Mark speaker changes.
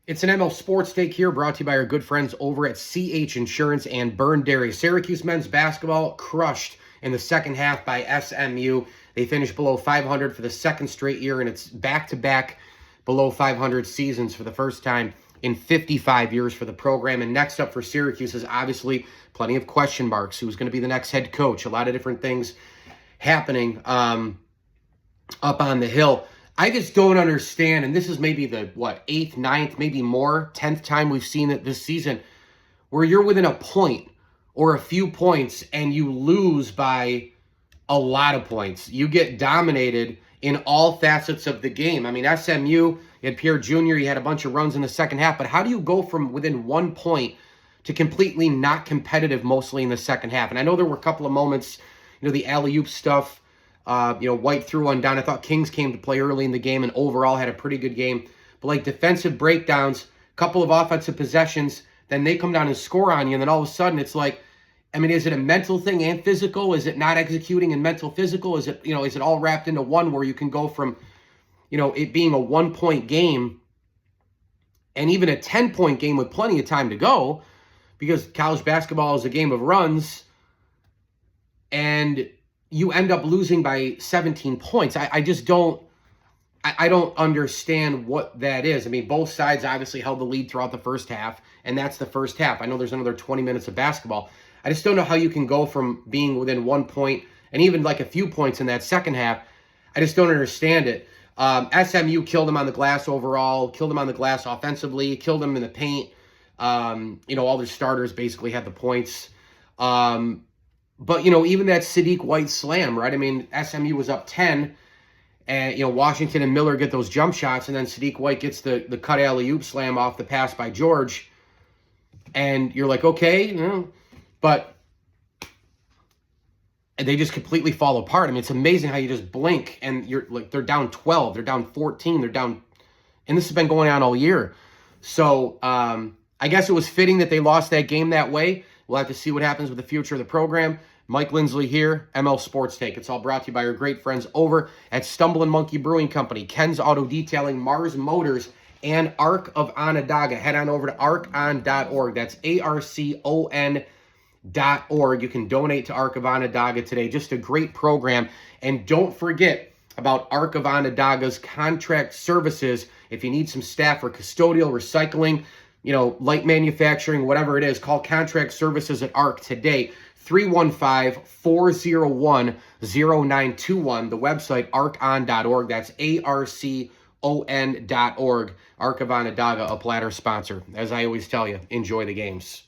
Speaker 1: It's an ML Sports Take here, brought to you by our good friends over at CH Insurance and Burn Dairy. Syracuse men's basketball crushed in the second half by SMU. They finished below 500 for the second straight year, and it's back-to-back below 500 seasons for the first time in 55 years for the program. And next up for Syracuse is obviously plenty of question marks. Who's going to be the next head coach? A lot of different things happening up on the Hill. I just don't understand, and this is maybe the, 8th, 9th, maybe more, 10th time we've seen it this season, where you're within a point or a few points and you lose by a lot of points. You get dominated in all facets of the game. I mean, SMU, you had Pierre Jr., he had a bunch of runs in the second half, but how do you go from within 1 point to completely not competitive mostly in the second half? And I know there were a couple of moments, the alley-oop stuff, White threw one down. I thought Kings came to play early in the game and overall had a pretty good game. But defensive breakdowns, couple of offensive possessions, then they come down and score on you. And then all of a sudden it's is it a mental thing and physical? Is it not executing and mental physical? Is it all wrapped into one where you can go from, it being a 1 point game and even a 10-point game with plenty of time to go, because college basketball is a game of runs, and you end up losing by 17 points. I don't understand what that is. I mean, both sides obviously held the lead throughout the first half, and that's the first half. I know there's another 20 minutes of basketball. I just don't know how you can go from being within 1 point and even a few points in that second half. I just don't understand it. SMU killed them on the glass overall, killed them on the glass offensively, killed them in the paint. All their starters basically had the points. But, even that Sadiq White slam, right? I mean, SMU was up 10, and, Washington and Miller get those jump shots, and then Sadiq White gets the cut alley-oop slam off the pass by George, and you're like, okay, but they just completely fall apart. I mean, it's amazing how you just blink, and you're they're down 12, they're down 14, they're down, and this has been going on all year. So, I guess it was fitting that they lost that game that way. We'll have to see what happens with the future of the program. Mike Lindsley here, ML Sports Take. It's all brought to you by our great friends over at Stumbling Monkey Brewing Company, Ken's Auto Detailing, Mars Motors, and Arc of Onondaga. Head on over to arcon.org. That's ARCON.org. You can donate to Arc of Onondaga today. Just a great program. And don't forget about Arc of Onondaga's contract services. If you need some staff for custodial, recycling, light manufacturing, whatever it is, call Contract Services at ARC today, 315-401-0921. The website, arcon.org. That's ARCON.org. Arc of Onondaga, a platter sponsor. As I always tell you, enjoy the games.